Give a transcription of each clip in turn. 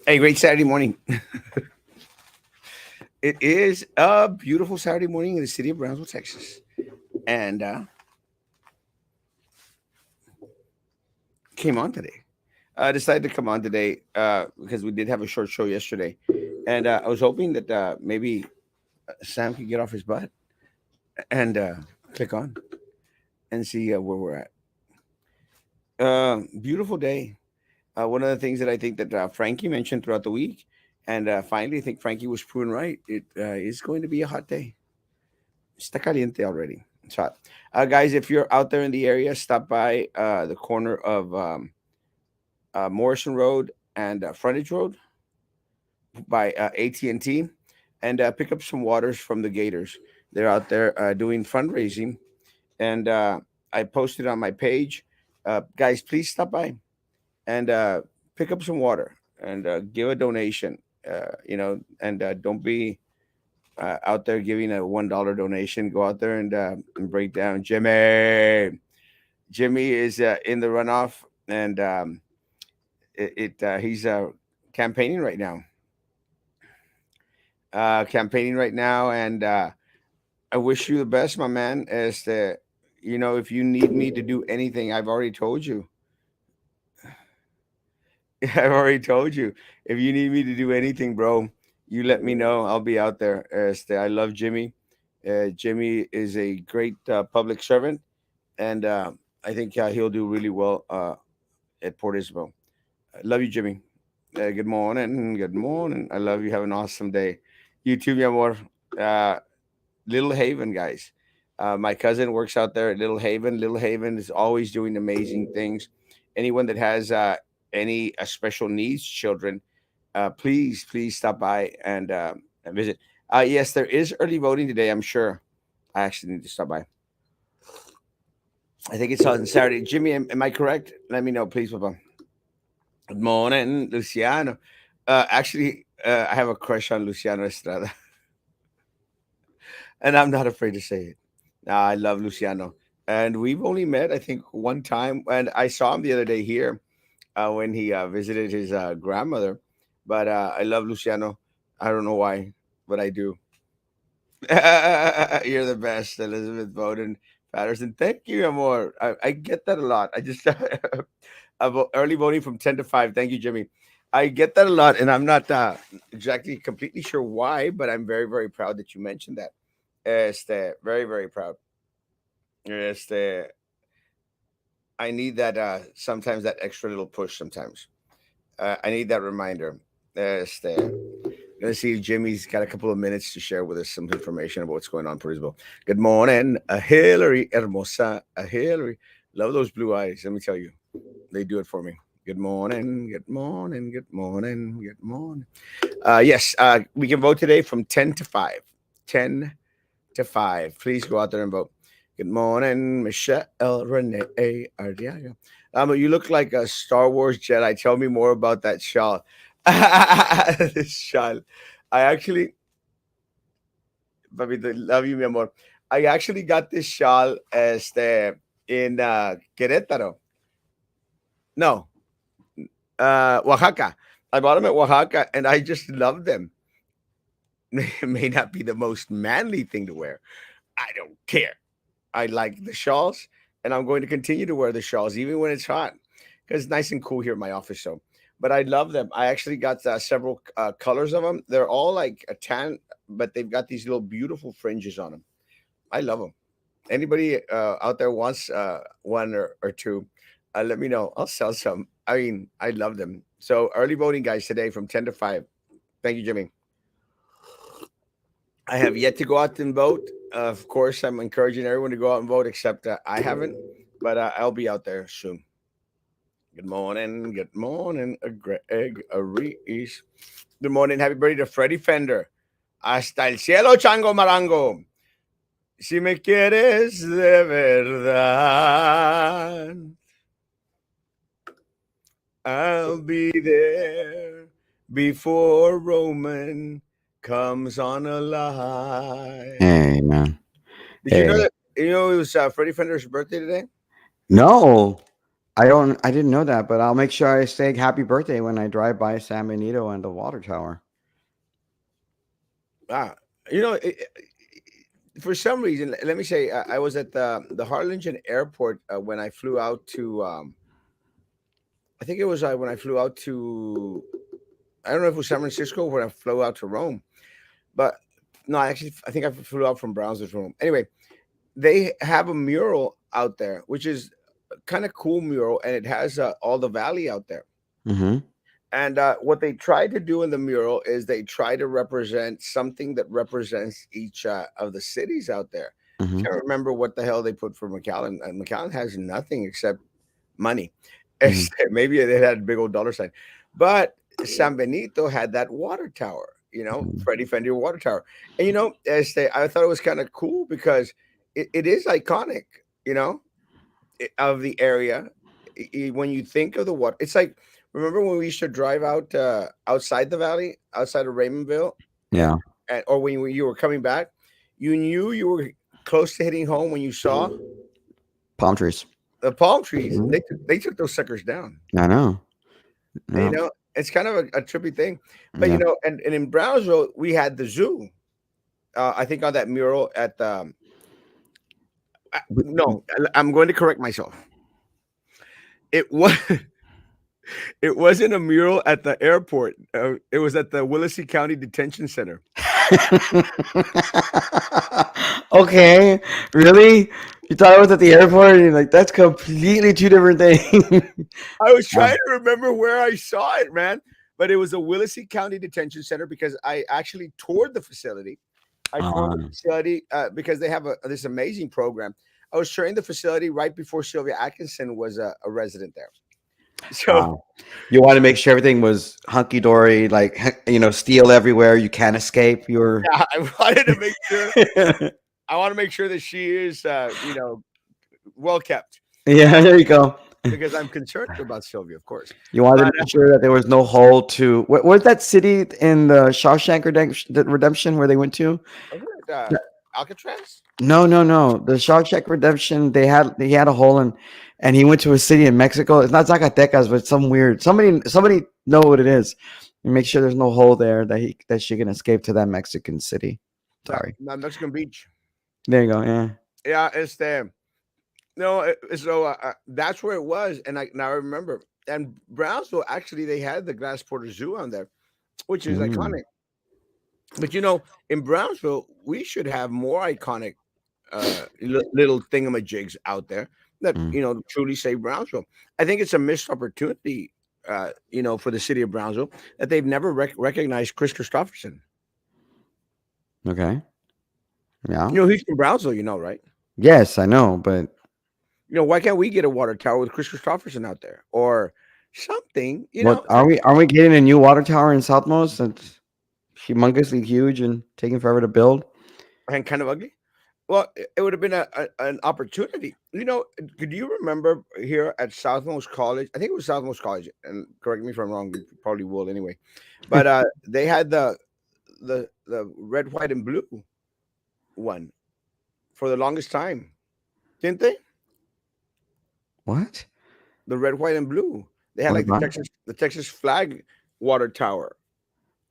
Hey, great Saturday morning. It is a beautiful Saturday morning in the city of Brownsville, Texas. And came on today. I decided to come on today because we did have a short show yesterday. And I was hoping that maybe Sam could get off his butt and click on and see where we're at. Beautiful day. One of the things that I think that Frankie mentioned throughout the week, and finally, I think Frankie was proven right. It is going to be a hot day. Está caliente already. It's hot. Guys, if you're out there in the area, stop by the corner of Morrison Road and Frontage Road by AT&T and pick up some waters from the Gators. They're out there doing fundraising, and I posted on my page. Guys, please stop by and pick up some water and give a donation. And don't be out there giving a $1 donation. Go out there and break down Jimmy. Jimmy is in the runoff, and he's campaigning right now. Campaigning right now, and I wish you the best, my man. As the, if you need me to do anything, I've already told you. I've already told you. If you need me to do anything, bro, you let me know. I'll be out there. I love Jimmy. Jimmy is a great public servant, and I think he'll do really well at Port Isabel. I love you, Jimmy. Good morning. Good morning. I love you. Have an awesome day. You too, mi amor. Uh, Little Haven, guys. My cousin works out there at Little Haven. Little Haven is always doing amazing things. Anyone that has any special needs children, please stop by and visit. Yes, there is early voting today. I'm sure. I actually need to stop by. I think it's on Saturday. Jimmy, am I correct? Let me know, please, Papa. Good morning, Luciano. I have a crush on Luciano Estrada, and I'm not afraid to say it. I love Luciano, and we've only met, I think, one time, and I saw him the other day here when he visited his grandmother. But I love Luciano. I don't know why, but I do. You're the best, Elizabeth Bowden Patterson. Thank you, amor. I get that a lot. I just early voting from 10 to 5. Thank you, Jimmy. I get that a lot, and I'm not exactly completely sure why, but I'm very, very proud that you mentioned that. Very, very proud. Este, I need that sometimes that extra little push sometimes. I need that reminder. Este, Let's see if Jimmy's got a couple of minutes to share with us some information about what's going on in Purisville. Good morning, Hillary Hermosa, Hillary. Love those blue eyes. Let me tell you, they do it for me. Good morning, good morning, good morning, good morning. Yes, we can vote today from 10 to 5. 10 to 5. Please go out there and vote. Good morning, Michelle Renee Ardiaga. You look like a Star Wars Jedi. Tell me more about that shawl. This shawl. I actually, Papito, love you, mi amor. I actually got this shawl in Querétaro. No, Oaxaca. I bought them at Oaxaca, and I just love them. It may not be the most manly thing to wear. I don't care. I like the shawls, and I'm going to continue to wear the shawls even when it's hot because it's nice and cool here in my office. So, but I love them. I actually got several colors of them. They're all like a tan, but they've got these little beautiful fringes on them. I love them. Anybody out there wants one or two, let me know. I'll sell some. I mean, I love them. So early voting, guys, today from 10 to 5. Thank you, Jimmy. I have yet to go out and vote. Of course, I'm encouraging everyone to go out and vote, except I haven't, but I'll be out there soon. Good morning. Good morning, Greg Reese. Good morning. Happy birthday to Freddie Fender. Hasta el cielo, chango marango. Si me quieres de verdad, I'll be there before Roman comes on a line. Hey, man. Did you know Hey. that it was Freddie Fender's birthday today? No. I didn't know that, but I'll make sure I say happy birthday when I drive by San Benito and the water tower. Ah, you know, for some reason, let me say, I was at the Harlingen Airport when I flew out to. I think it was when I flew out to. I don't know if it was San Francisco when I flew out to Rome, but no, actually, I think I flew out from Brownsville to Rome. Anyway, they have a mural out there, which is kind of cool mural, and it has all the valley out there. Mm-hmm. And what they try to do in the mural is they try to represent something that represents each of the cities out there. Mm-hmm. Can't remember what the hell they put for McAllen. And McAllen has nothing except money. Mm-hmm. Maybe it had a big old dollar sign, but San Benito had that water tower. Freddie Fender water tower, and I thought it was kind of cool because it is iconic. You know, of the area. When you think of the water, it's like remember when we used to drive out outside the valley, outside of Raymondville, and, Yeah. or when you were coming back, you knew you were close to hitting home when you saw Palm trees. the palm trees. Mhm. They took those suckers down. I know. And, Yeah. it's kind of a trippy thing, but Yeah. and in Brownsville we had the zoo. I think on that mural at the no, I'm going to correct myself. It was it wasn't a mural at the airport. It was at the Willacy County Detention Center. Okay, really? You thought I was at the airport? And you're like, that's completely two different things. I was Uh, trying to remember where I saw it, man. But it was a Willacy County Detention Center because I actually toured the facility. I toured the uh, facility because they have this amazing program. I was touring the facility right before Sylvia Atkinson was a resident there. So uh, you want to make sure everything was hunky dory, like steel everywhere. You can't escape. You're. yeah, I wanted to make sure. I want to make sure that she is, well kept. Yeah, there you go. Because I'm concerned about Sylvia, of course. You wanted But to make sure that there was no hole to. Where's that city in the Shawshank Redemption where they went to? wasn't it Alcatraz? No, no, no. The Shawshank Redemption, he had a hole in, and he went to a city in Mexico. It's not Zacatecas, but some weird. Somebody know what it is, and make sure there's no hole there that she can escape to that Mexican city. Sorry. Mexican Beach. There you go. Yeah. Yeah, it's there. No, so that's where it was, and I now I remember. And Brownsville actually they had the Glass Porter Zoo on there, which is Mm, iconic. But in Brownsville, we should have more iconic little thingamajigs out there that mm. truly save Brownsville. I think it's a missed opportunity, for the city of Brownsville that they've never recognized Chris Christopherson. Okay. Yeah. He's from Brownsville, right? Yes, I know, but Why can't we get a water tower with Chris Christopherson out there or something? what Like are we getting a new water tower in Southmost that's humongously huge and taking forever to build? and kind of ugly. Well, it would have been an opportunity. Could you remember here at Southmost College? I think it was Southmost College, and correct me if I'm wrong. You probably will anyway. But they had the red, white, and blue one for the longest time, didn't they? What? The red, white, and blue. They had What like the about Texas flag water tower.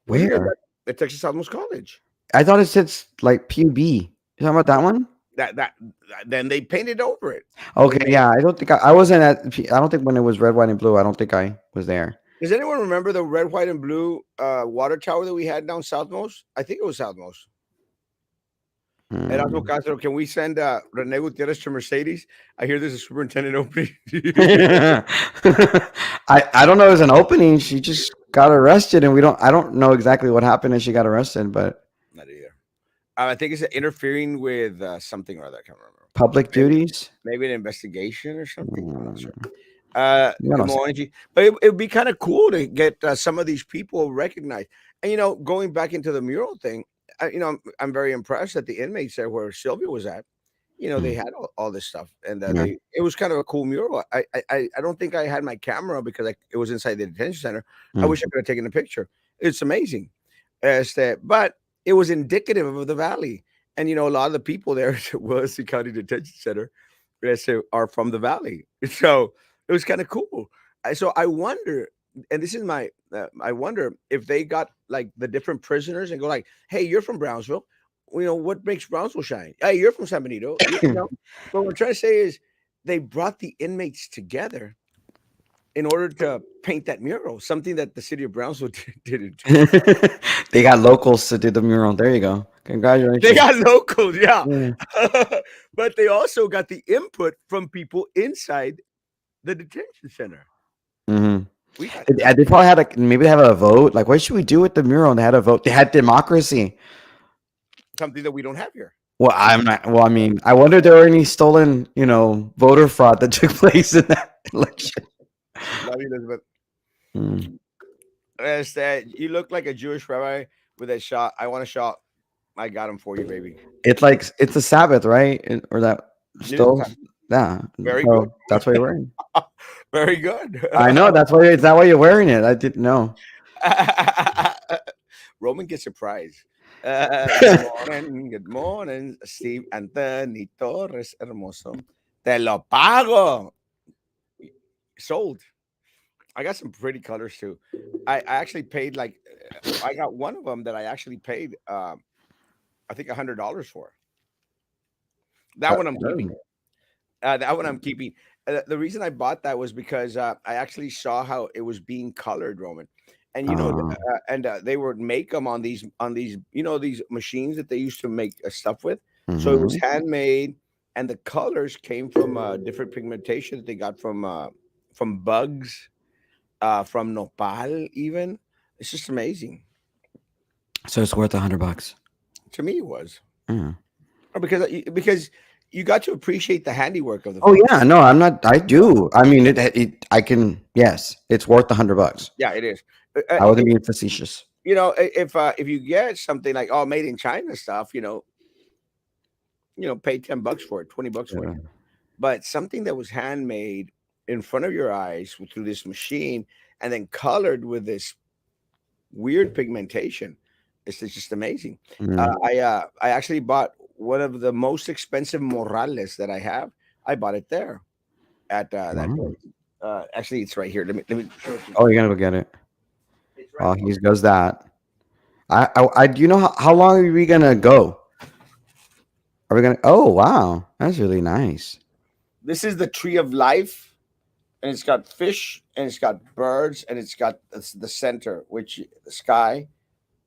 Here where? at Texas Southmost College. I thought it said like PUB. You talking about that one? Then they painted over it. They Okay, made. yeah. I don't think I wasn't at. I don't think when it was red, white, and blue. I don't think I was there. Does anyone remember the red, white, and blue water tower that we had down Southmost? I think it was Southmost. Erasmo Mm. Castro, can we send Rene Gutierrez to Mercedes? I hear there's a superintendent opening. I don't know. It was an opening. She just got arrested, and we don't. I don't know exactly what happened, and she got arrested. But Not either. I think it's interfering with something or other. I can't remember. public Maybe, duties. maybe an investigation or something. I'm not sure. Mm, yo no sé. Moanji. But it would be kind of cool to get some of these people recognized. And going back into the mural thing, I'm very impressed that the inmates there where Sylvia was at. They Mm, had all this stuff, and yeah. it was kind of a cool mural. I don't think I had my camera because it was inside the detention center. I Mm, wish I could have taken a picture. It's amazing, but it was indicative of the valley, and a lot of the people there at Willis County Detention Center are from the valley. So It was kind of cool. So I wonder, and this is my, I wonder if they got like the different prisoners and go like, "Hey, you're from Brownsville. What makes Brownsville shine? Hey, you're from San Benito. What we're trying to say is they brought the inmates together in order to paint that mural, something that the city of Brownsville didn't do. They got locals to do the mural. There you go. They Congratulations. got locals, yeah, Yeah. but they also got the input from people inside the detention center. Hmm. We got They probably had maybe they have a vote. Like, what should we do with the mural? And they had a vote. They had democracy. something that we don't have here. Well, I'm not. Well, I mean, I wonder if there were any stolen, voter fraud that took place in that election. Love you, Elizabeth. Mm. It's that you look like a Jewish rabbi with that shot. I want a shot. I got him for you, baby. It's like it's the Sabbath, right? Or that It is still, time. yeah. Very good. So that's what you're wearing. Very good. I know that's why. Is that why you're wearing it? I didn't know. Roman gets a prize. Good morning, Steve Anthony Torres Hermoso. Te lo pago. Sold. I got some pretty colors too. I actually paid like I got one of them that I actually paid I think $100 for. That one I'm keeping. That one I'm keeping. The reason I bought that was because I actually saw how it was being colored, Roman, and Uh, they would make them on these these machines that they used to make stuff with. So it was mhm. handmade, and the colors came from different pigmentation that they got from bugs, from nopal. Even it's just amazing. So it's worth $100. To me, it was. Mm. Because you got to appreciate the handiwork of the Oh folks. yeah, no, I'm not. I do. I mean, I can. Yes, it's worth $100. Yeah, it is. I wasn't being facetious. If you get something like made in China stuff, pay $10 for it, $20 for it. Yeah. But something that was handmade in front of your eyes through this machine and then colored with this weird pigmentation, it's just amazing. Mm. I actually bought one of the most expensive morales that I have. I bought it there at that Wow. place. Actually, it's right here. Let me show it to you. Oh, you're gonna go get it. It's right Oh, here. he goes that. Do you know how long are we gonna go? Are we gonna? Oh, wow, that's really nice. This is the tree of life, and it's got fish, and it's got birds, and it's got the center, which the sky,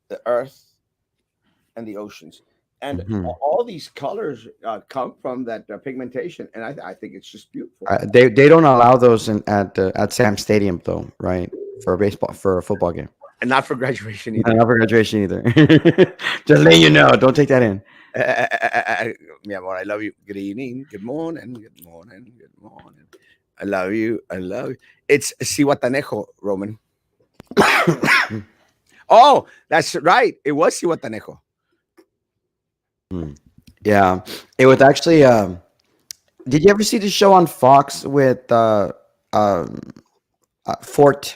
the earth, and the oceans. And Hmm. all these colors come from that pigmentation, and I think it's just beautiful. They don't allow those at Sam Stadium though, right? For a football game. And not for graduation No, either. not for graduation either. Just letting you know. Don't take that in. Mi amor, I love you. Good evening. Good morning. Good morning. Good morning. I love you. I love you. It's Siwatanejo, Roman. Oh, that's right. It was Siwatanejo. Hmm. Yeah, it was actually. Did you ever see the show on Fox with um, Forte,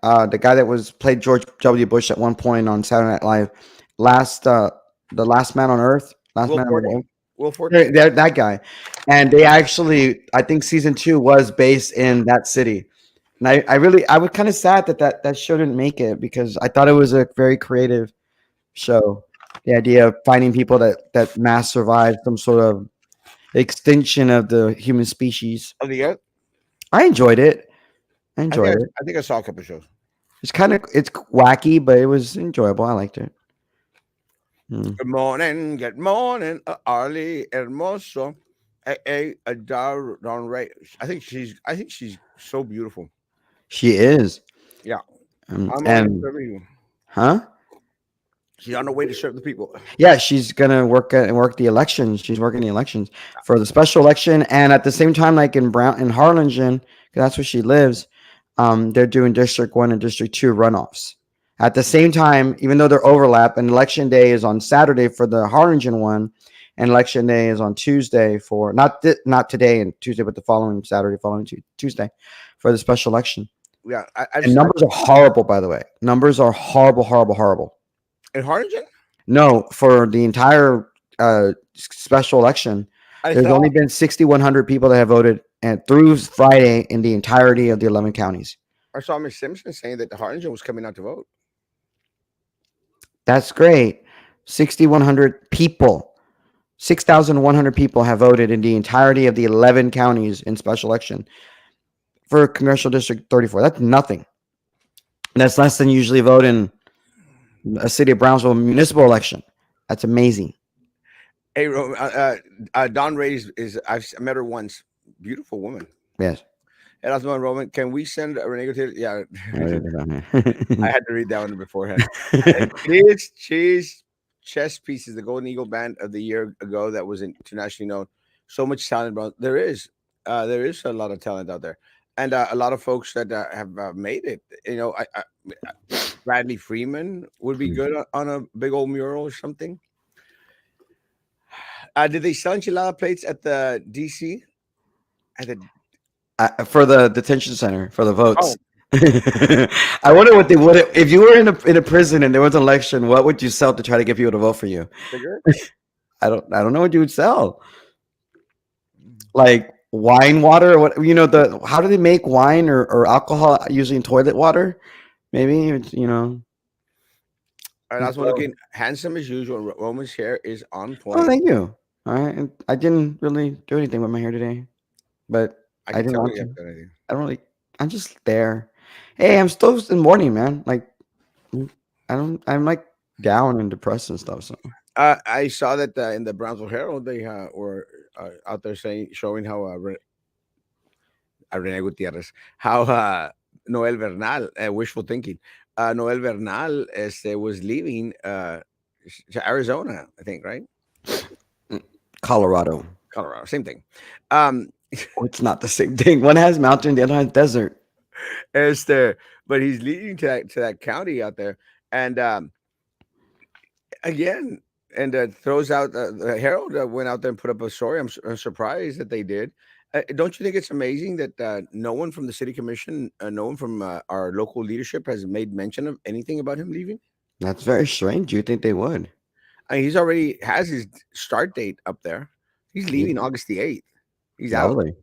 the guy that was played George W. Bush at one point on Saturday Night Live, last the Last Man on Earth, Last Will Man on the Forte? Moon. Will Forte? That guy, and they actually, I think season two was based in that city. And I was kind of sad that show didn't make it because I thought it was a very creative show. The idea of finding people that mass survived some sort of extinction of the human species. Of the earth? I enjoyed it. I I think enjoyed it. I think I saw a couple shows. It's wacky, but it was enjoyable. I liked it. Mm. Good morning, Arlie Hermoso. Darn right. I think she's so beautiful. She is. Yeah. I'm on And interview. huh? She's on the way to serve the people. Yeah, she's gonna work the elections. She's working the elections for the special election, and at the same time, like in Harlingen, 'cause that's where she lives. They're doing District One and District Two runoffs at the same time, even though they're overlap. And election day is on Saturday for the Harlingen one, and election day is on Tuesday for not today and Tuesday, but the following Saturday, following Tuesday for the special election. Yeah. I've And numbers are horrible, by the way. Numbers are horrible, horrible, horrible. in Harlingen. No, for the entire special election, I there's saw only been 6,100 people that have voted, and through Friday in the entirety of the 11 counties. I saw Miss Simpson saying that the Harlingen was coming out to vote. That's great. 6,100 people, 6,100 people have voted in the entirety of the 11 counties in special election for Congressional District 34. That's nothing. That's less than usually vote in a city of Brownsville municipal election. That's amazing. Hey, Don Ray is I've met her once. Beautiful woman. Yes. Erasmo and Roman, can we send a Renego to? Yeah, I had to read that one beforehand. Cheese chess pieces, the Golden Eagle Band of the year ago that was internationally known. So much talent, bro. There is a lot of talent out there, and a lot of folks that have made it. Bradley Freeman would be good on a big old mural or something. Did they sell enchilada plates at the DC? At the For the detention center for the votes. oh, I wonder what they would if you were in a prison and there was an election. What would you sell to try to get people to vote for you? cigarettes. I don't know what you would sell. Like wine water or what the how do they make wine or alcohol using toilet water? Maybe And I was looking handsome as usual. Roman's hair is on Oh, point. thank you. All right. And I didn't really do anything with my hair today, but I I can didn't tell want you to. have done anything. I don't really. I'm just there. Hey, I'm still in mourning, man. Like I don't. I'm like down and depressed and stuff. So I saw that in the Brownsville Herald they were out there showing how Rene Gutierrez, how Noel Bernal, wishful thinking, Noel Bernal was leaving to Arizona, I think, right? Mm, Colorado. Colorado, same thing. Um, Oh, it's not the same thing. One has mountain, the other has desert. este, but he's leading to that county out there, and again, and throws out the Herald went out there and put up a story. I'm surprised that they did. Don't you think it's amazing that no one from the city commission, no one from our local leadership has made mention of anything about him leaving? That's very strange. You think they would? I mean, he's already has his start date up there. He's Yeah, leaving August the 8th. He's out. lovely.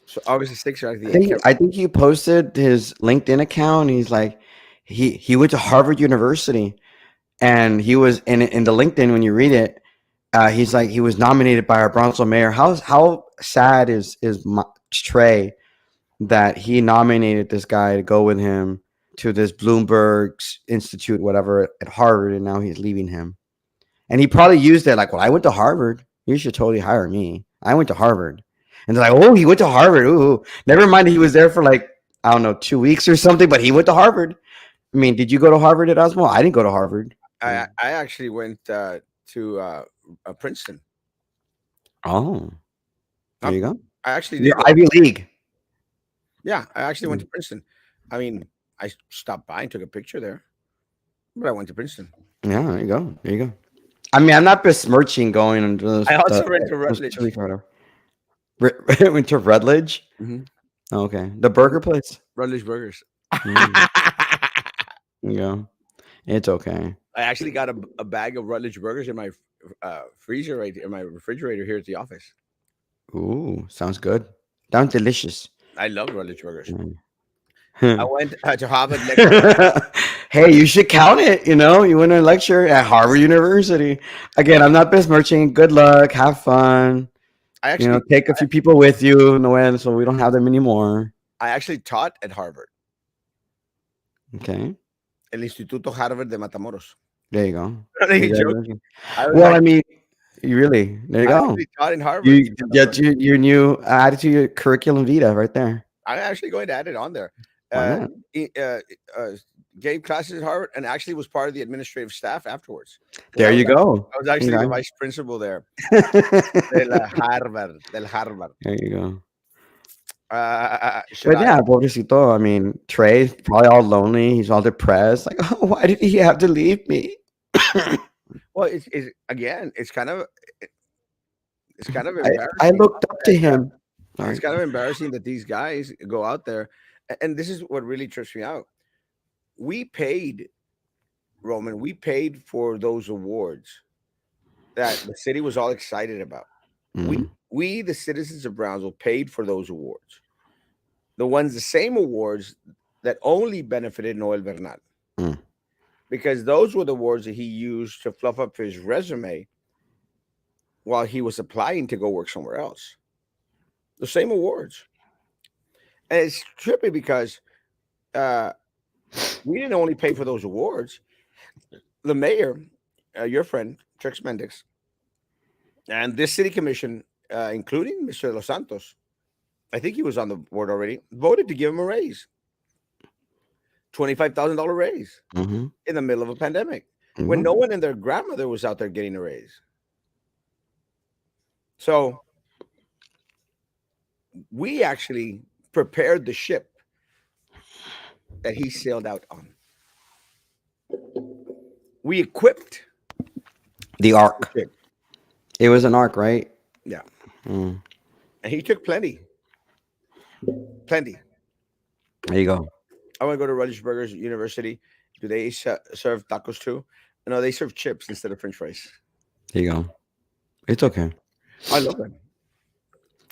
So August the 6th or August I the 8th. think I think he posted his LinkedIn account. He's like, he went to Harvard University, and he was in the LinkedIn when you read it. He's like he was nominated by our Brownsville mayor. How sad is Trey that he nominated this guy to go with him to this Bloomberg Institute, whatever, at Harvard, and now he's leaving him. And he probably used it like, well, I went to Harvard. You should totally hire me. I went to Harvard. And they're like, oh, he went to Harvard. Ooh, never mind. He was there for like, I don't know, 2 weeks or something, but he went to Harvard. I mean, did you go to Harvard at Osmo? I didn't go to Harvard. I actually went to Princeton. Oh, there Um, you go. I actually did You're go. Ivy League. Yeah, I actually went to Princeton. I mean, I stopped by and took a picture there, but I went to Princeton. Yeah, there you go. There you go. I mean, I'm not besmirching going into I also went to those Rutledge. 2 weeks or whatever. Went to Rutledge. Hmm. Oh, okay, the burger place. Rutledge Burgers. Mm, I there you go. It's okay. actually got a bag of Rutledge Burgers in my freezer right in my refrigerator here at the office. Ooh, sounds good. Sounds delicious. I love Rutledge Burgers. I Mm. went to Harvard next. Hey, you should count it. You went to a lecture at Harvard University. Again, I'm not besmirching. Good luck. Have fun. I actually Take a few people with you, Noel, so we don't have them anymore. I actually taught at Harvard, Okay. El Instituto Harvard de Matamoros. There you go. Joking. Well, I mean, you really, there you I go. actually taught in Harvard. You get your new added to your curriculum vita right there. I'm actually going to add it on there. Why not? Gave classes at Harvard and actually was part of the administrative staff afterwards. There you go. I was actually the Okay. vice principal there. Del Harvard. There you go. Should But yeah, pobrecito. I mean, Trey's probably all lonely. He's all depressed. Like, oh, why did he have to leave me? Well, it's again, it's kind of I embarrassing. looked up to him. Sorry. It's kind of embarrassing that these guys go out there, and this is what really trips me out. We paid, Roman. We paid for those awards that the city was all excited about. We Mhm. we, the citizens of Brownsville, paid for those awards. The same awards that only benefited Noel Bernal, Mm. because those were the awards that he used to fluff up his resume while he was applying to go work somewhere else. The same awards. And it's trippy because uh, we didn't only pay for those awards. The mayor, your friend, Trix Mendix, and this city commission, including Mr. Los Santos, I think he was on the board already, voted to give him a raise, $25,000 raise Mm-hmm. in the middle of a pandemic when Mm-hmm. no one and their grandmother was out there getting a raise. So we actually prepared the ship that he sailed out on. We equipped The the arc. ship. It was an arc, right? Yeah. Mm. And he took plenty, plenty. There you go. I want to go to Rutledge Burgers University. Do they serve tacos too? No, they serve chips instead of French fries. There you go. It's okay. I love them.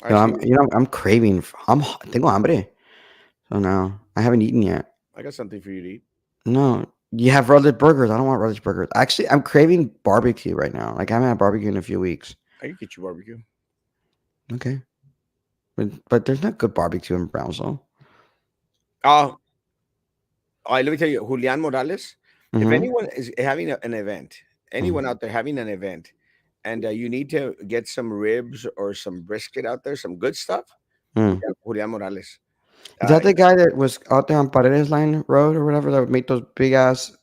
You know, I'm, Actually, you know, I'm craving. Tengo hambre. So now I haven't eaten yet. I got something for you to eat. No, you have Rutledge burgers. I don't want Rutledge burgers. Actually, I'm craving barbecue right now. Like I haven't had barbecue in a few weeks. I can get you barbecue. Okay, but there's not good barbecue in Brownsville. Uh, let me tell you, Julian Morales. If Mm-hmm. anyone is having an event, anyone Mm-hmm. out there having an event, and you need to get some ribs or some brisket out there, some good stuff, Mm. Julian Morales. Is Uh, that the guy that was out there on Paredes Line Road or whatever that would make those big ass,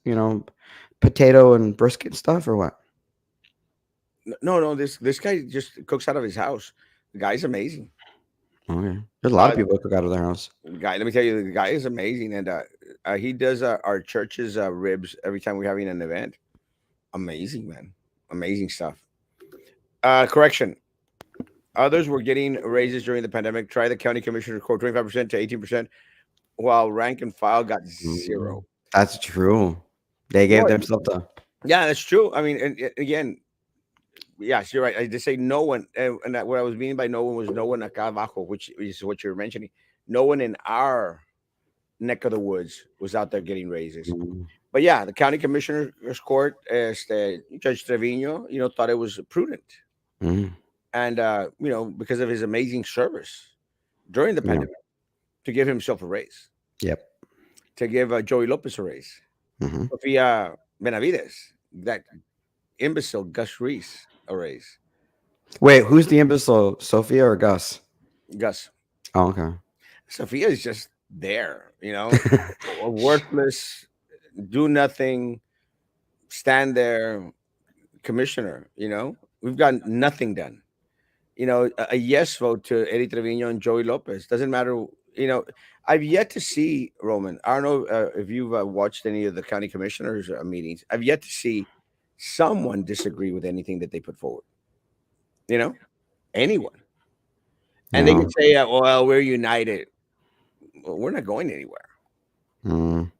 potato and brisket stuff or what? no, no, this guy just cooks out of his house. The guy's amazing. Okay, there's a lot Uh, of people that cook out of their house. Guy, let me tell you, the guy is amazing, and he does our church's ribs every time we're having an event. Amazing, man, amazing stuff. Correction: others were getting raises during the pandemic. Try the county commissioner court 25% to 18%, while rank and file got Mm. zero. That's true. They gave No, themselves the. yeah, that's true. I mean, and again, yes, you're right. I just say no one, and that, what I was meaning by no one was no one acá abajo, which is what you're mentioning. No one in our neck of the woods was out there getting raises. Mm. But yeah, the county commissioner's court, Judge Trevino, thought it was prudent, Mm. and because of his amazing service during the Yeah. pandemic, to give himself a raise, Yep. to give Joey Lopez a raise, Hmm. Sofia Benavides, that imbecile Gus Reese, a raise. Wait, who's the imbecile? Sophia or Gus? Gus, Oh, okay. Sophia is just there, a worthless, do nothing, stand there, commissioner. We've got nothing done. A yes vote to Eddie Trevino and Joey Lopez. Doesn't matter. I've yet to see Roman. I don't know if you've watched any of the county commissioners meetings. I've yet to see someone disagree with anything that they put forward. Anyone, and they can No. say, "Well, we're united." Well, we're not going anywhere. Mm.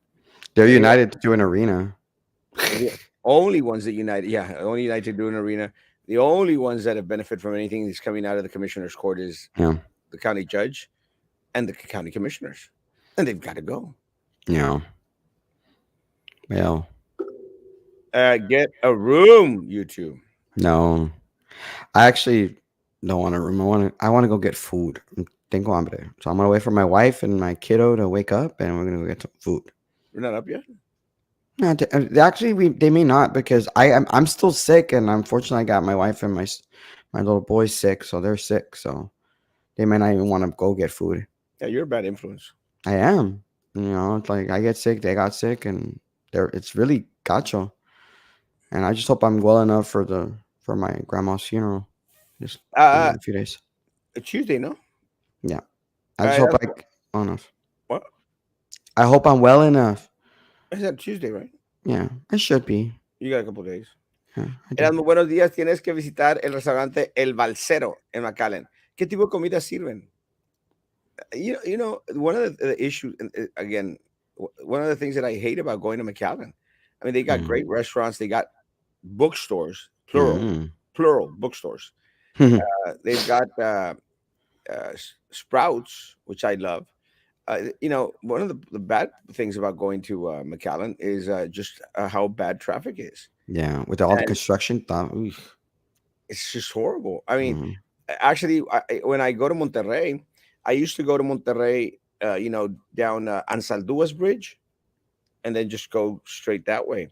They're And united to do an arena. the only ones that united, yeah, only united to do an arena. The only ones that have benefit from anything that's coming out of the commissioner's court is Yeah. the county judge and the county commissioners, and they've got to go. Yeah. Well, Get a room, you two. no. I actually don't want a room. I want to go get food. Tengo hambre. So I'm gonna wait for my wife and my kiddo to wake up, and we're gonna go get some food. We're not up yet. No, actually, they may not because I'm still sick, and unfortunately, I got my wife and my little boy sick, so they're sick, so they may not even want to go get food. Yeah, you're a bad influence. I am, it's like I get sick, they got sick, and it's really gacho. And I just hope I'm well enough for my grandma's funeral, just Uh, in a few days. Tuesday, no? Yeah, I just hope That's well enough. what? I hope I'm well enough. I said Tuesday, right? Yeah, I should be. You got a couple days. Yeah, I do. Erasmo, buenos días. Tienes que visitar el restaurante El Balsero en McAllen. ¿Qué tipo de comida sirven? One of the issues, and, again, one of the things that I hate about going to McAllen, I mean, they got Mm. great restaurants, they got bookstores, plural, Mm. plural bookstores. They've got Sprouts, which I love. One of the bad things about going to McAllen is just how bad traffic is, Yeah, with all the and construction stuff. Oof. it's just horrible. I mean, Mm, actually, when I go to Monterrey, I used to go to Monterrey, down Ansalduas Bridge, and then just go straight that way.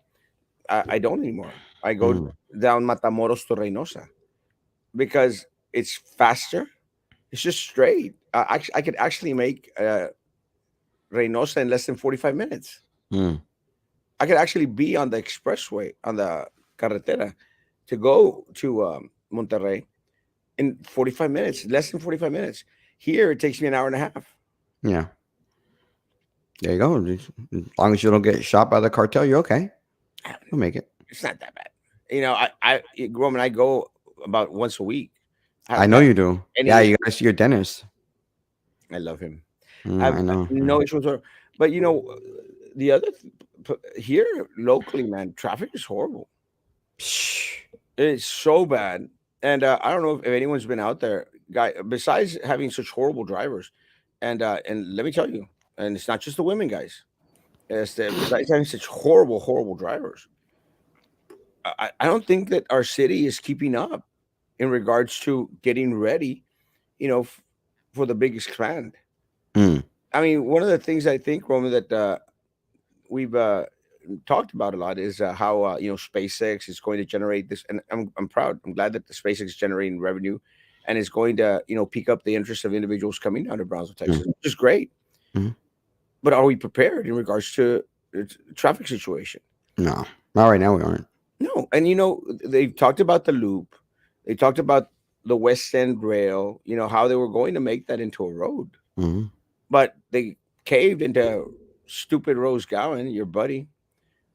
I don't anymore. I go mm, down Matamoros to Reynosa because it's faster. It's just straight. I could actually make Reynosa in less than 45 minutes. mm. I could actually be on the expressway, on the carretera, to go to Monterrey in 45 minutes, less than 45 minutes. Here, it takes me an hour and a half. Yeah, there you go. As long as you don't get shot by the cartel, you're okay. Ah, You'll make it. it's not that bad. Roman, I go about once a week. I I haven't know had you do. Yeah, any. you gotta see your dentist. I love him. I have I know. no issues with her. But the other here locally, man, traffic is horrible. Shh. It's so bad. And I don't know if anyone's been out there, guy. Besides having such horrible drivers, and let me tell you, and it's not just the women, guys. Besides having such horrible, horrible drivers, I don't think that our city is keeping up in regards to getting ready, for the big expand. Mm, I mean, one of the things I think, Roman, that we've talked about a lot is how SpaceX is going to generate this, and I'm proud. I'm glad that the SpaceX is generating revenue, and is going to pick up the interest of individuals coming down to Brownsville, mm, Texas, which is great. mm. But are we prepared in regards to the traffic situation? No, not right now. We aren't. No, and they've talked about the loop, they talked about the West End Rail, how they were going to make that into a road, Mm, but they caved into stupid Rose Gowan, your buddy,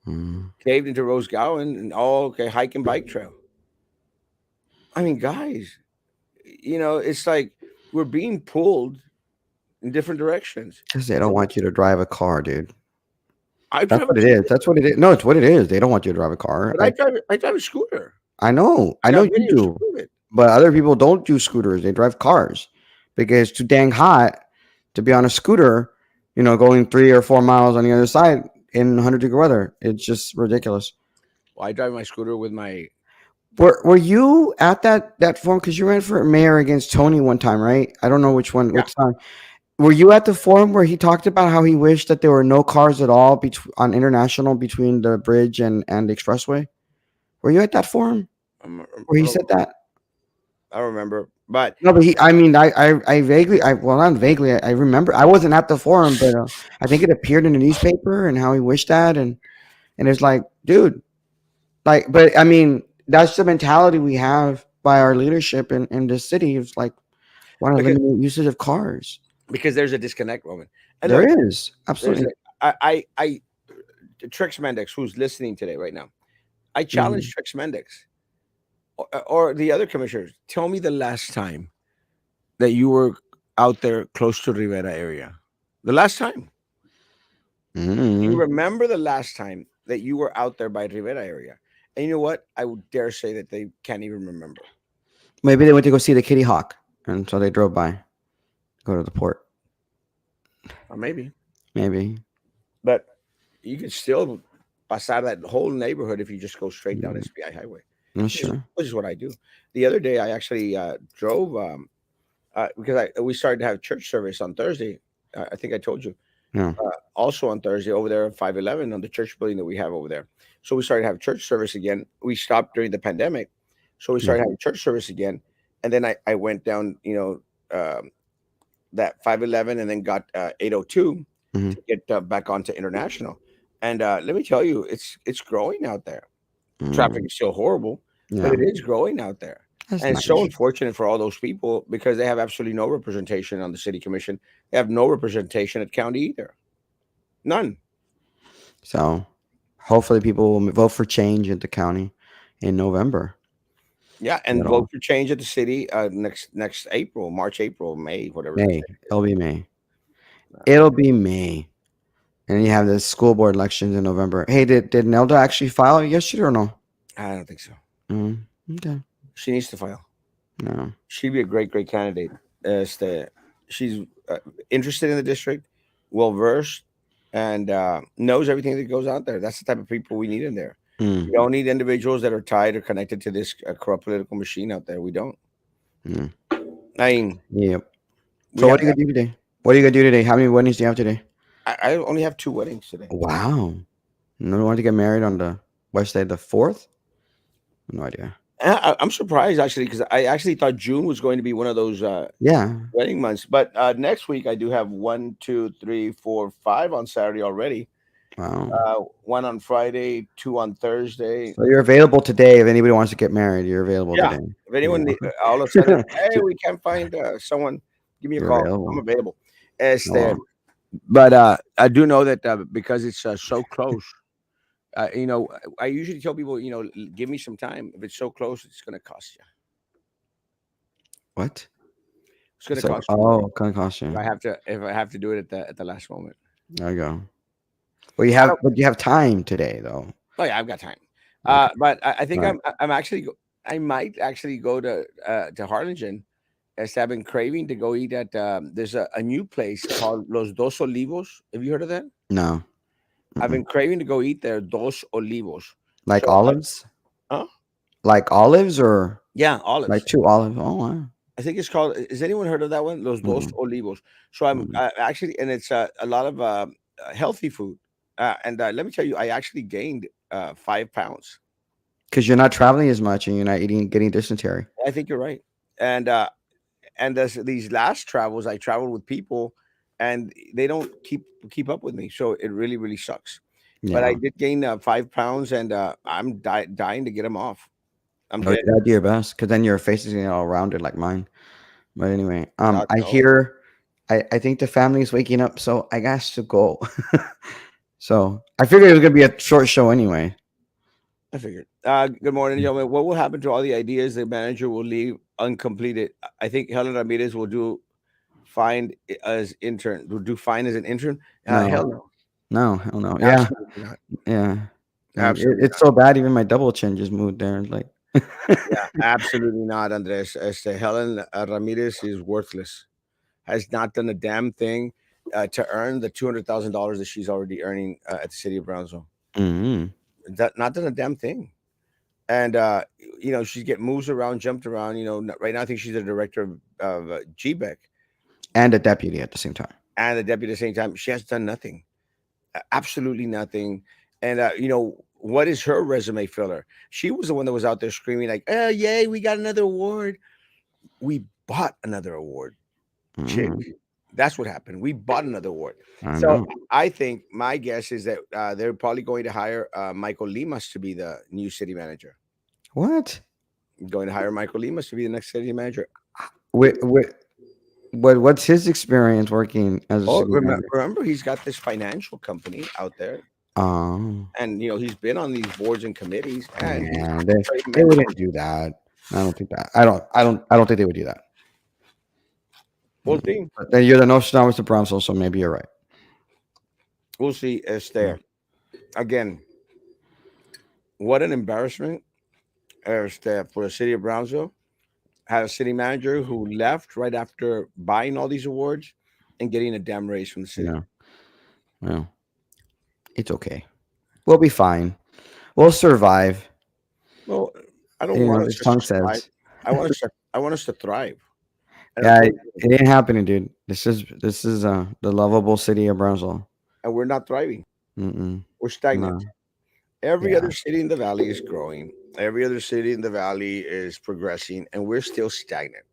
mm. caved into Rose Gowan, and okay, hike and bike trail. I mean, guys, it's like we're being pulled in different directions. 'Cause they don't want you to drive a car, dude. I That's drive a what it is. scooter, That's what it is. No, it's what it is. They don't want you to drive a car. but Like I drive a scooter. I I know got you videos to do, prove it. but other people don't do scooters. They drive cars because it's too dang hot to be on a scooter. Going 3 or 4 miles on the other side in 100-degree weather. It's just ridiculous. Well, I drive my scooter with my. Were you at that forum? Because you ran for mayor against Tony one time, right? I don't know which one. Yeah, Which time? Were you at the forum where he talked about how he wished that there were no cars at all on International between the bridge and the expressway? Were you at that forum where I he don't, said that? I don't remember, but No, but I mean, I vaguely, well, not vaguely, I remember. I wasn't at the forum, but I think it appeared in the newspaper and how he wished that, and it's like, dude, like, but I mean, that's the mentality we have by our leadership in this city. It's like, want to because limit usage of cars. there's a disconnect, Roman. And There look, is there's absolutely. I Trix Mendex, who's listening today right now. I challenge Mhm. Trix Mendex or the other commissioners. Tell me the last time that you were out there close to Rivera area. The last time. You Mhm. remember the last time that you were out there by Rivera area? And you know what? I would dare say that they can't even remember. Maybe they went to go see the Kitty Hawk, and so they drove by, go to the port. Or maybe. Maybe. But you could still pasar that whole neighborhood if you just go straight down Mm, SPI Highway, not which is, sure. which is what I do. The other day, I actually drove because we started to have church service on Thursday. I think I told you. Yeah. Also on Thursday over there at 511 on the church building that we have over there. So we started to have church service again. We stopped during the pandemic. So we Yeah. started having church service again. And then I went down, that 511 and then got 802 Hmm. to get back onto international. And let me tell you, it's growing out there. Traffic Mm, is still horrible, but yeah. it is growing out there. That's And it's so nice. unfortunate for all those people because they have absolutely no representation on the city commission. They have no representation at county either. None. So hopefully people will vote for change at the county in November. Yeah, and That'll vote for change at the city next April, March, April, May, whatever the May. case It'll is. be May. No. It'll be May. And then you have the school board elections in November. Hey, did Nelda actually file yesterday or no? I don't think so. Mm, okay. She needs to file. No. She'd be a great candidate. Este, she's interested in the district, well versed, and knows everything that goes out there. That's the type of people we need in there. We Mm, don't need individuals that are tied or connected to this corrupt political machine out there. We don't. mm. I mean, Yep. we So what have. are you gonna do today? What are you gonna do today? How many weddings do you have today? I only have two weddings today. Wow. No one want to get married on the Wednesday the 4th? No idea. I'm surprised actually because I actually thought June was going to be one of those Yeah. wedding months. But next week I do have one, two, three, four, five on Saturday already. Wow. One on Friday, two on Thursday. So you're available today if anybody wants to get married. You're available Yeah. today. If anyone Yeah. all of a sudden, hey, we can't find someone, give me a You're call. I'm available. available. Oh, Este, wow. but I do know that because it's so close. I usually tell people, give me some time. If it's so close, it's going to cost you. What? It's going to So, cost you money. oh, kind of cost you. If I have to do it at the last moment. There you go. Well, I don't. but you have time today, though. Oh yeah, I've got time. Okay. But I think All right. I'm actually I might actually go to Harlingen. As I've been craving to go eat at there's a new place called Los Dos Olivos. Have you heard of that? No. I've Mm-mm. been craving to go eat there. Dos Olivos. Like So, olives? huh? Like olives or Yeah, like olives. two olives? Oh, wow. I think it's called. Has anyone heard of that one? Los Dos Mm-mm. Olivos. So I'm Mm-mm. actually, and it's a lot of healthy food. And let me tell you, I actually gained 5 pounds. Because you're not traveling as much and you're not getting dysentery. I think you're right. And these last travels, I traveled with people, and they don't keep up with me. So it really sucks. But I Yeah. did gain 5 pounds, and I'm dying to get them off. I'm No, you dead. gotta do your best because then your face is getting all rounded like mine. But anyway, God I no. hear, I think the family is waking up, so I got to go. So I figured it was gonna be a short show anyway. I figured. Good morning, gentlemen. What will happen to all the ideas the manager will leave uncompleted? I think Helen Ramirez will do fine as intern. Will do fine as an intern. No, Hell no. no, hell no. Yeah, Absolutely not. yeah. Absolutely It's not. so bad. Even my double chin just moved there. Like, Yeah, absolutely not, Andres. Helen Ramirez is worthless. Has not done a damn thing to earn the $200,000 that she's already earning at the city of Brownsville. mm Not done a damn thing. And she get moves around, jumped around. Right now I think she's the director of GBEC and a deputy at the same time. and the deputy at the same time. She has done nothing, absolutely nothing. And what is her resume filler? She was the one that was out there screaming like, "Oh yay, we got another award! We bought another award, chick." Mm, That's what happened. We bought another award. I So know. I think my guess is that they're probably going to hire Michael Limas to be the new city manager. What? Going to hire Michael Limas to be the next city manager. What? What's his experience working as a Oh, city manager? remember, he's got this financial company out there, Oh, and he's been on these boards and committees, and he's man, they tremendous. wouldn't do that. I don't think that. I don't think they would do that. We'll see. But then you're the Nostradamus of Brownsville, so maybe you're right. We'll see. It's there again. What an embarrassment! For the city of Brownsville. Had a city manager who left right after buying all these awards and getting a damn raise from the city. Yeah. Well, it's okay. We'll be fine. We'll survive. Well, I don't You know, want us his to tongue survive. says. I want us to thrive. And Yeah, that's what we're it doing. ain't happening, dude. This is the lovable city of Brownsville. And we're not thriving. Mm-mm. We're stagnant. No. Every Yeah, other city in the valley is growing. Every other city in the valley is progressing, and we're still stagnant.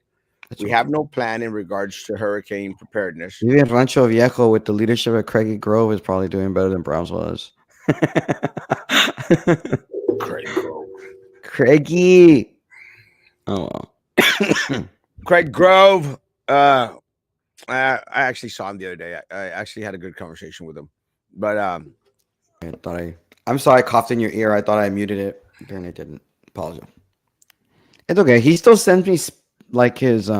that's We okay. have no plan in regards to hurricane preparedness. Even Rancho Viejo with the leadership of Craigie Grove is probably doing better than Brownsville is. Craig Grove. Craigie. Oh well. Craig Grove. I actually saw him the other day. I actually had a good conversation with him. But I thought I'm sorry I coughed in your ear. I thought I muted it. Apparently I didn't. Apologize. It's okay. He still sends me like his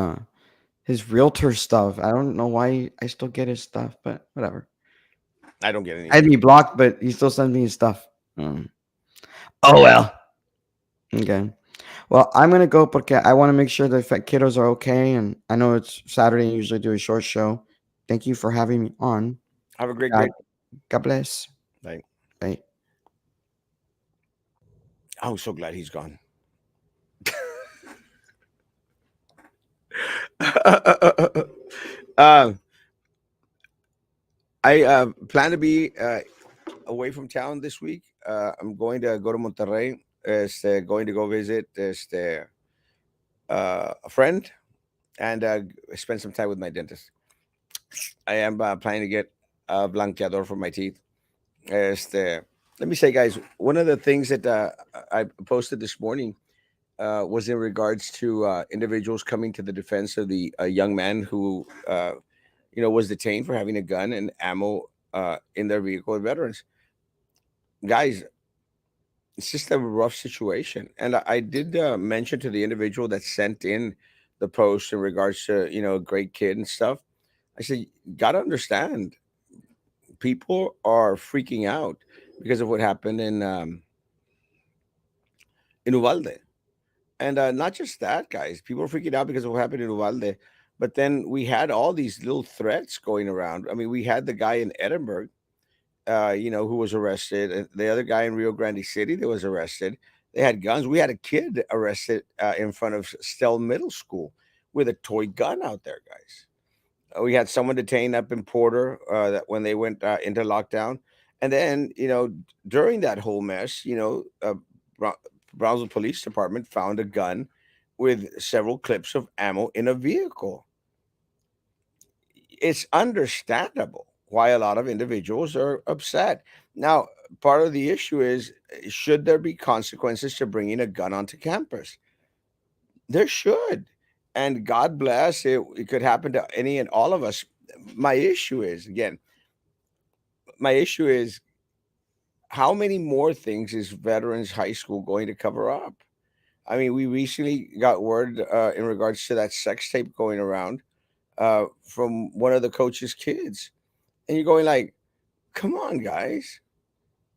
realtor stuff. I don't know why I still get his stuff, but whatever. I don't get I had anything. me blocked, but he still sends me his stuff. Um, oh well. Okay. Well, I'm gonna go porque I want to make sure the kiddos are okay, and I know it's Saturday and usually do a short show. Thank you for having me on. Have a great God, day. God bless. Bye. Bye. I'm so glad he's gone. uh, I plan to be away from town this week. I'm going to go to Monterrey. Going to go visit a friend and spend some time with my dentist. I am planning to get a blanqueador for my teeth. Let me say, guys, one of the things that I posted this morning was in regards to individuals coming to the defense of the young man who, was detained for having a gun and ammo in their vehicle with veterans. Guys, it's just a rough situation. And I did mention to the individual that sent in the post in regards to, a great kid and stuff. I said, gotta understand, people are freaking out because of what happened in Uvalde. And not just that, guys. People are freaking out because of what happened in Uvalde. But then we had all these little threats going around. I mean, we had the guy in Edinburgh, who was arrested. And the other guy in Rio Grande City that was arrested. They had guns. We had a kid arrested in front of Stell Middle School with a toy gun out there, guys. We had someone detained up in Porter that when they went into lockdown. And then, during that whole mess, Brown- Brownsville Police Department found a gun with several clips of ammo in a vehicle. It's understandable why a lot of individuals are upset. Now, part of the issue is, should there be consequences to bringing a gun onto campus? There should. And God bless it, it could happen to any and all of us. My issue is, again, my issue is how many more things is Veterans High School going to cover up? I mean, we recently got word in regards to that sex tape going around from one of the coach's kids. And you're going like, come on, guys.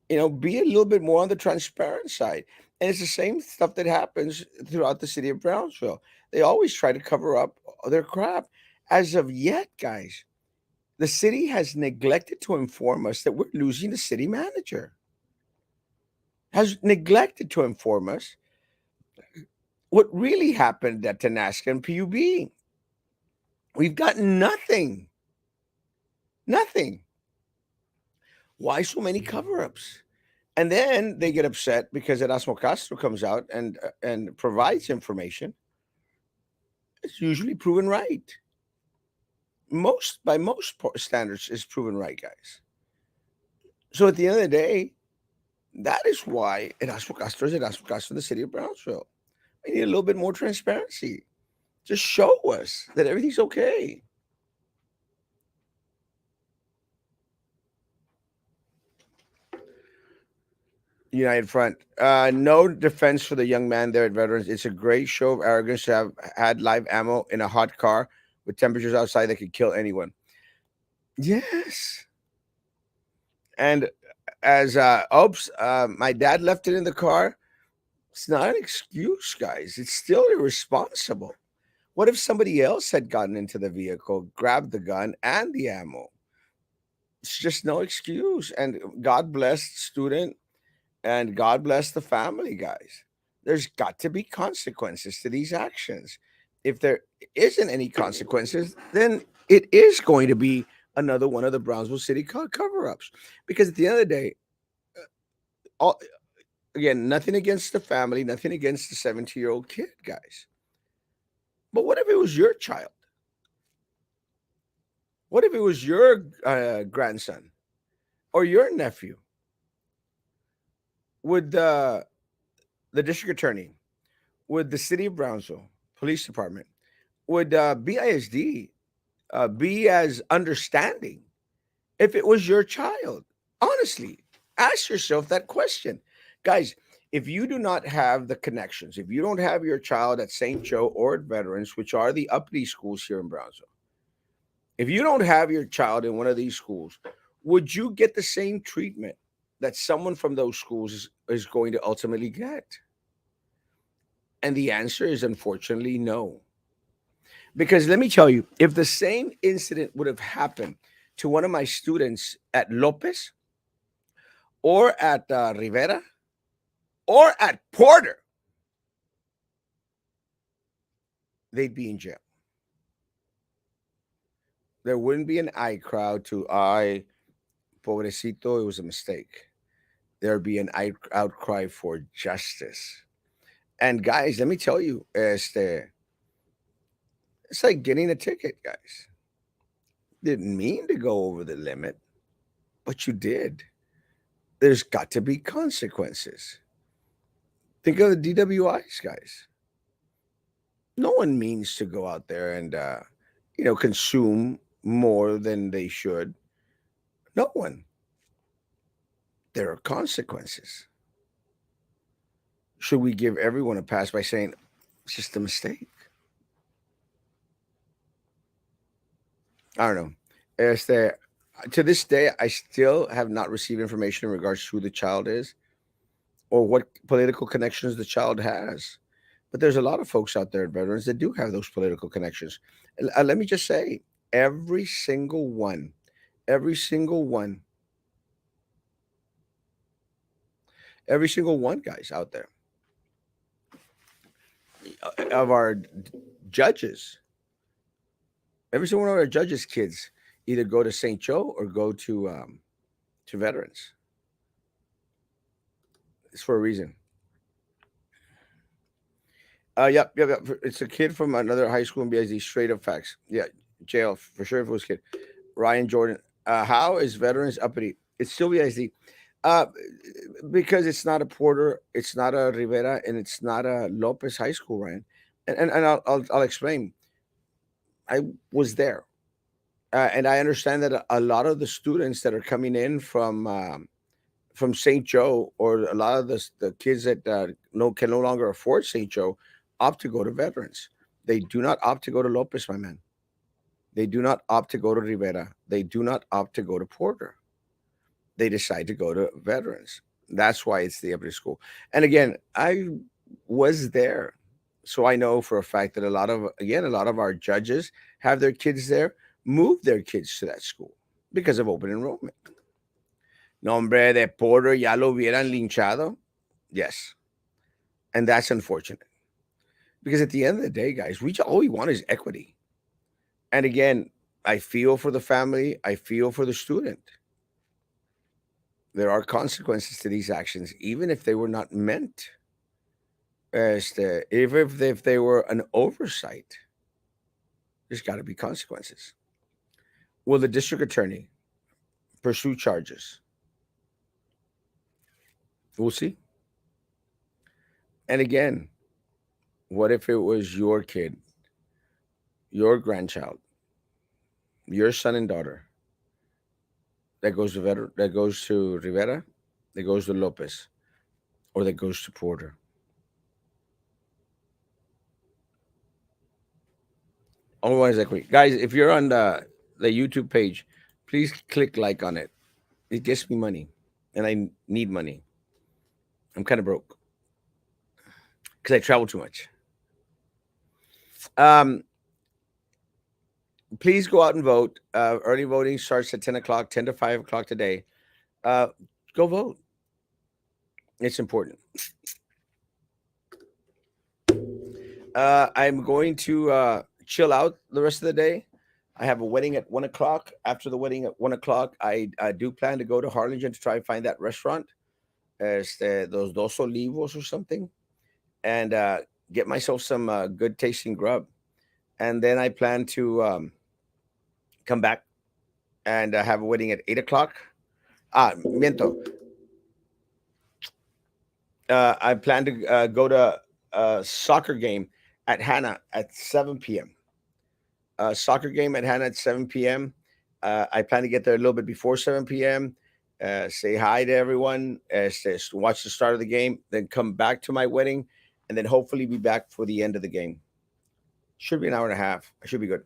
Be a little bit more on the transparent side. And it's the same stuff that happens throughout the city of Brownsville. They always try to cover up their crap. As of yet, guys, the city has neglected to inform us that we're losing the city manager, has neglected to inform us what really happened at Tanaska and PUB. We've gotten nothing. Nothing. Why so many cover-ups? And then they get upset because Erasmo Castro comes out and provides information. It's usually proven right. By most standards, is proven right, guys. So at the end of the day, that is why Erasmo Castro is Erasmo Castro in the city of Brownsville. We need a little bit more transparency. Just show us that everything's okay. United Front. No defense for the young man there at Veterans. It's a great show of arrogance to have had live ammo in a hot car with temperatures outside that could kill anyone. Yes. And as oops, my dad left it in the car. It's not an excuse, guys. It's still irresponsible. What if somebody else had gotten into the vehicle, grabbed the gun and the ammo? It's just no excuse. And God bless the student and God bless the family, guys. There's got to be consequences to these actions. If there isn't any consequences, then it is going to be another one of the Brownsville City cover ups. Because at the end of the day, all, again, nothing against the family, nothing against the 17-year-old kid, guys. But what if it was your child? What if it was your grandson or your nephew? Would the district attorney, would the city of Brownsville police department, would BISD be as understanding if it was your child? Honestly, ask yourself that question. Guys, if you do not have the connections, if you don't have your child at St. Joe or at Veterans, which are the Uppity schools here in Brownsville, if you don't have your child in one of these schools, would you get the same treatment that someone from those schools is going to ultimately get? And the answer is unfortunately no. Because let me tell you, if the same incident would have happened to one of my students at Lopez or at Rivera or at Porter, they'd be in jail. There wouldn't be an I crowd to I, pobrecito, it was a mistake. There'd be an outcry for justice. And guys, let me tell you, it's like getting a ticket, guys. Didn't mean to go over the limit, but you did. There's got to be consequences. Think of the DWIs, guys. No one means to go out there and consume more than they should. No one. There are consequences. Should we give everyone a pass by saying it's just a mistake? I don't know. Este, to this day, I still have not received information in regards to who the child is or what political connections the child has. But there's a lot of folks out there, veterans, that do have those political connections. Let me just say, every single one, every single one, every single one, guys out there of our judges, every single one of our judges' kids either go to St. Joe or go to veterans. It's for a reason. Yep. It's a kid from another high school in BIZ. Straight up facts. Yeah, jail for sure if it was a kid. Ryan Jordan. How is veterans uppity? It's still BIZ. Uh, because it's not a Porter, it's not a Rivera, and it's not a Lopez High School, Ryan. And I'll explain. I was there, and I understand that a lot of the students that are coming in from St. Joe, or a lot of the kids that can no longer afford St. Joe, opt to go to veterans. They do not opt to go to Lopez, my man. They do not opt to go to Rivera. They do not opt to go to Porter. They decide to go to veterans. That's why it's the Uppity School. And again, I was there. So I know for a fact that a lot of our judges have their kids there, move their kids to that school because of open enrollment. Nombre de Porter ya lo hubieran linchado. Yes. And that's unfortunate. Because at the end of the day, guys, all we want is equity. And again, I feel for the family, I feel for the student. There are consequences to these actions, even if they were not meant. If they were an oversight, there's got to be consequences. Will the district attorney pursue charges? We'll see. And again, what if it was your kid, your grandchild, your son and daughter that goes to Rivera, that goes to Lopez, or that goes to Porter? Only one is equity. Guys, if you're on the YouTube page, please click like on it. It gets me money, and I need money. I'm kind of broke because I travel too much. Um, please go out and vote. Early voting starts at 10 o'clock, 10 to 5 o'clock today. Uh, go vote. It's important. I'm going to chill out the rest of the day. I have a wedding at 1 o'clock. After the wedding at 1 o'clock, I do plan to go to Harlingen to try and find that restaurant, those Dos Olivos or something, and get myself some good tasting grub. And then I plan to come back and have a wedding at 8 o'clock. Miento. I plan to go to a soccer game at Hannah at 7 p.m. Soccer game at Hannah at 7 p.m. I plan to get there a little bit before 7 p.m. Say hi to everyone, watch the start of the game, then come back to my wedding, and then hopefully be back for the end of the game. Should be an hour and a half. I should be good.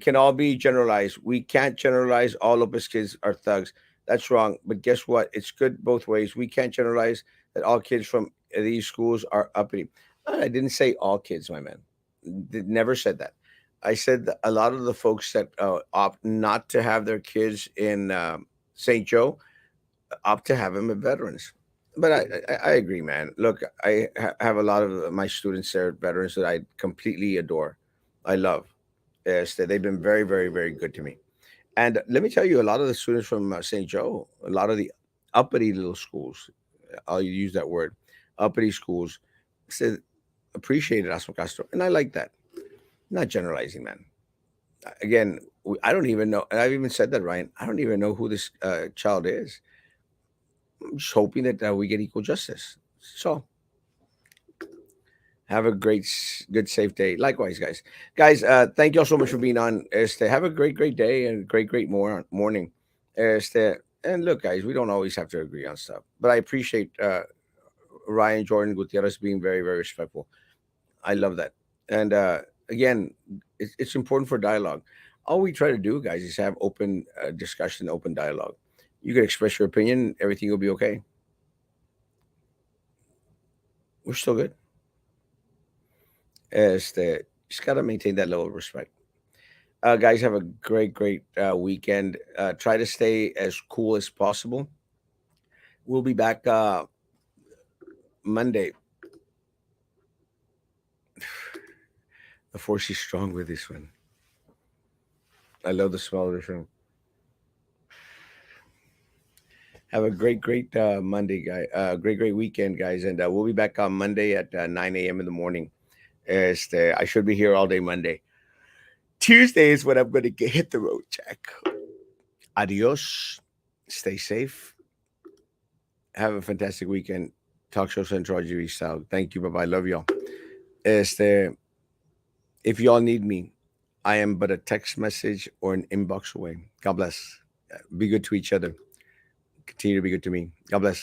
Can all be generalized. We can't generalize all Opus kids are thugs. That's wrong. But guess what? It's good both ways. We can't generalize that all kids from these schools are uppity. I didn't say all kids, my man. Never said that. I said that a lot of the folks that opt not to have their kids in St. Joe opt to have them at veterans. But I agree, man. Look, have a lot of my students there, veterans that I completely adore. I love. Yes, they've been very, very, very good to me. And let me tell you, a lot of the students from St. Joe, a lot of the uppity little schools, I'll use that word, uppity schools, said appreciate Erasmo Castro, and I like that. Not generalizing, man. Again, I don't even know, and I've even said that, Ryan. I don't even know who this child is. I'm just hoping that we get equal justice. So have a great, good, safe day. Likewise, guys. Guys, thank you all so much for being on. Have a great, great day and great, great morning. And look, guys, we don't always have to agree on stuff, but I appreciate Ryan Jordan Gutierrez being very, very respectful. I love that. And again, it's important for dialogue. All we try to do, guys, is have open discussion, open dialogue. You can express your opinion, everything will be okay. We're still good. Just gotta maintain that level of respect. Guys, have a great, great weekend. Try to stay as cool as possible. We'll be back Monday. The force is strong with this one. I love the smell of this room. Have a great, great Monday, guy. Great, great weekend, guys. And we'll be back on Monday at 9 a.m. in the morning. I should be here all day Monday. Tuesday is when I'm going to hit the road, Jack. Adios. Stay safe. Have a fantastic weekend. Talk Show Central GV style. Thank you. Bye bye. Love y'all. Este, if y'all need me, I am but a text message or an inbox away. God bless. Be good to each other. Continue to be good to me. God bless.